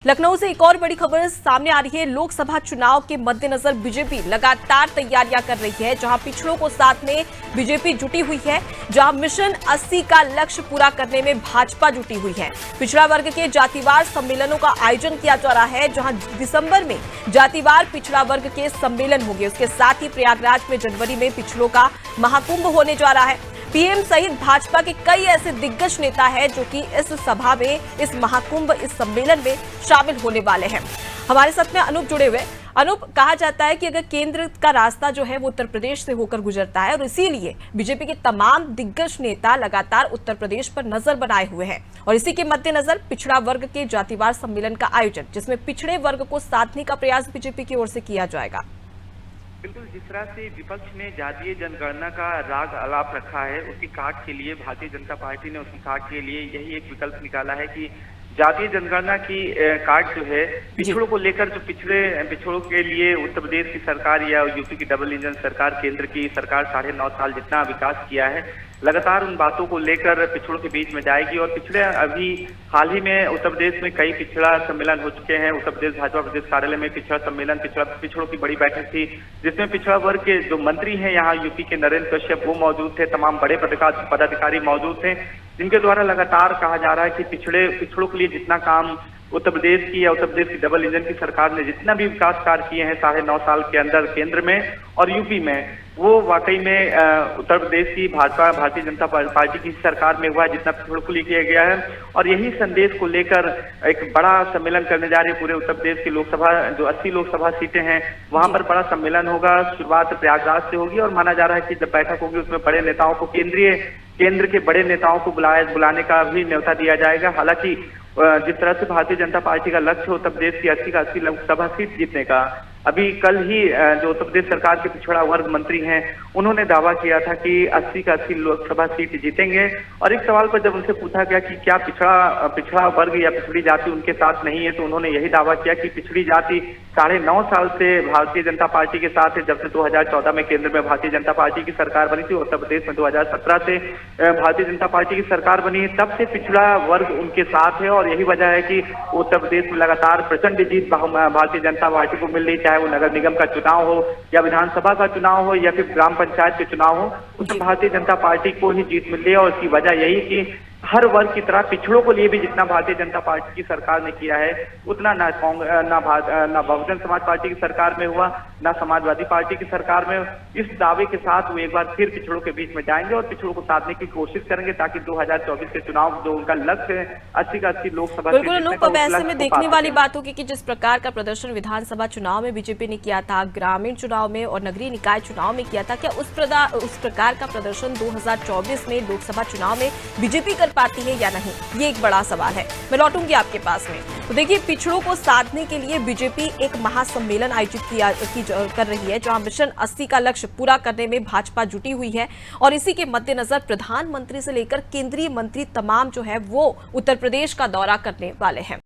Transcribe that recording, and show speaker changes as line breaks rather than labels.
लखनऊ से एक और बड़ी खबर सामने आ रही है। लोकसभा चुनाव के मद्देनजर बीजेपी लगातार तैयारियां कर रही है। जहां पिछड़ों को साथ में बीजेपी जुटी हुई है, जहां मिशन 80 का लक्ष्य पूरा करने में भाजपा जुटी हुई है। पिछड़ा वर्ग के जातिवार सम्मेलनों का आयोजन किया जा रहा है, जहां दिसंबर में जातिवार पिछड़ा वर्ग के सम्मेलन होंगे। उसके साथ ही प्रयागराज में जनवरी में पिछड़ों का महाकुंभ होने जा रहा है। पीएम सहित भाजपा के कई ऐसे दिग्गज नेता हैं जो कि इस सभा में, इस महाकुंभ, इस सम्मेलन में शामिल होने वाले हैं। हमारे साथ में अनूप जुड़े हुए। अनूप, कहा जाता है कि अगर केंद्र का रास्ता जो है वो उत्तर प्रदेश से होकर गुजरता है और इसीलिए बीजेपी के तमाम दिग्गज नेता लगातार उत्तर प्रदेश पर नजर बनाए हुए हैं। और इसी के मद्देनजर पिछड़ा वर्ग के जातिवार सम्मेलन का आयोजन, जिसमें पिछड़े वर्ग को साधने का प्रयास बीजेपी की ओर से किया जाएगा।
बिल्कुल, जिस तरह से विपक्ष ने जातीय जनगणना का राग आलाप रखा है, उसकी काट के लिए भारतीय जनता पार्टी ने उसकी काट के लिए यही एक विकल्प निकाला है कि जातीय जनगणना की काट जो है पिछड़ों को लेकर, जो पिछड़ों के लिए उत्तर प्रदेश की सरकार या यूपी की डबल इंजन सरकार, केंद्र की सरकार 9.5 साल जितना विकास किया है, लगातार उन बातों को लेकर पिछड़ों के बीच में जाएगी। और पिछड़े अभी हाल ही में उत्तर प्रदेश में कई पिछड़ा सम्मेलन हो चुके हैं। उत्तर प्रदेश भाजपा प्रदेश कार्यालय में पिछड़ा सम्मेलन, पिछड़ों की बड़ी बैठक थी, जिसमें पिछड़ा वर्ग के जो मंत्री हैं यहाँ यूपी के, नरेंद्र कश्यप, वो मौजूद थे। तमाम बड़े पदाधिकारी मौजूद थे, जिनके द्वारा लगातार कहा जा रहा है कि पिछड़ों के लिए जितना काम उत्तर प्रदेश की या उत्तर प्रदेश की डबल इंजन की सरकार ने जितना भी विकास कार्य किए हैं 9.5 साल के अंदर केंद्र में और यूपी में, वो वाकई में उत्तर प्रदेश की भारतीय जनता पार्टी की सरकार में हुआ है, जितना पिछड़ों को लिए किया गया है। और यही संदेश को लेकर एक बड़ा सम्मेलन करने जा रहे हैं। पूरे उत्तर प्रदेश की लोकसभा, जो 80 लोकसभा सीटें हैं, वहां पर बड़ा सम्मेलन होगा। शुरुआत प्रयागराज से होगी और माना जा रहा है कि जब बैठक होगी उसमें बड़े नेताओं को, केंद्र के बड़े नेताओं को बुलाने का भी न्योता दिया जाएगा। हालांकि जिस तरह से भारतीय जनता पार्टी का लक्ष्य उत्तर प्रदेश की 80 का 80 लोकसभा सीट जीतने का, अभी कल ही जो उत्तर प्रदेश सरकार के पिछड़ा वर्ग मंत्री हैं, उन्होंने दावा किया था कि 80 का 80 लोकसभा सीट जीतेंगे। और एक सवाल पर जब उनसे पूछा गया कि क्या पिछड़ा वर्ग या पिछड़ी जाति उनके साथ नहीं है, तो उन्होंने यही दावा किया कि पिछड़ी जाति 9.5 साल से भारतीय जनता पार्टी के साथ है। जब से 2014 में केंद्र में भारतीय जनता पार्टी की सरकार बनी थी, उत्तर प्रदेश में 2017 से भारतीय जनता पार्टी की सरकार बनी है, तब से पिछड़ा वर्ग उनके साथ है। और यही वजह है कि उत्तर प्रदेश में लगातार प्रचंड जीत भारतीय जनता पार्टी को मिल रही, चाहे वो नगर निगम का चुनाव हो या विधानसभा का चुनाव हो या फिर ग्राम पंचायत के चुनाव हो, उसमें भारतीय जनता पार्टी को ही जीत मिल रही है। और इसकी वजह यही कि हर वर्ग की तरह पिछड़ों को लिए भी जितना भारतीय जनता पार्टी की सरकार ने किया है, उतना ना बहुजन समाज पार्टी की सरकार में हुआ, ना समाजवादी पार्टी की सरकार में। इस दावे के साथ वो एक बार फिर पिछड़ों के बीच में जाएंगे और पिछड़ों को साधने की कोशिश करेंगे, ताकि 2024 के चुनाव, जो उनका लक्ष्य है 80 का 80 लोकसभा,
बिल्कुल अनूप, अब ऐसे में देखने वाली बात होगी कि जिस प्रकार का प्रदर्शन विधानसभा चुनाव में बीजेपी ने किया था, ग्रामीण चुनाव में और नगरीय निकाय चुनाव में किया था, क्या उस प्रकार का प्रदर्शन 2024 में लोकसभा चुनाव में बीजेपी कर पाती है या नहीं, ये एक बड़ा सवाल है। मैं लौटूंगी आपके पास में। तो देखिए, पिछड़ों को साधने के लिए बीजेपी एक महासम्मेलन आयोजित कर रही है, जहां मिशन 80 का लक्ष्य पूरा करने में भाजपा जुटी हुई है। और इसी के मद्देनजर प्रधानमंत्री से लेकर केंद्रीय मंत्री तमाम जो है वो उत्तर प्रदेश का दौरा करने वाले हैं।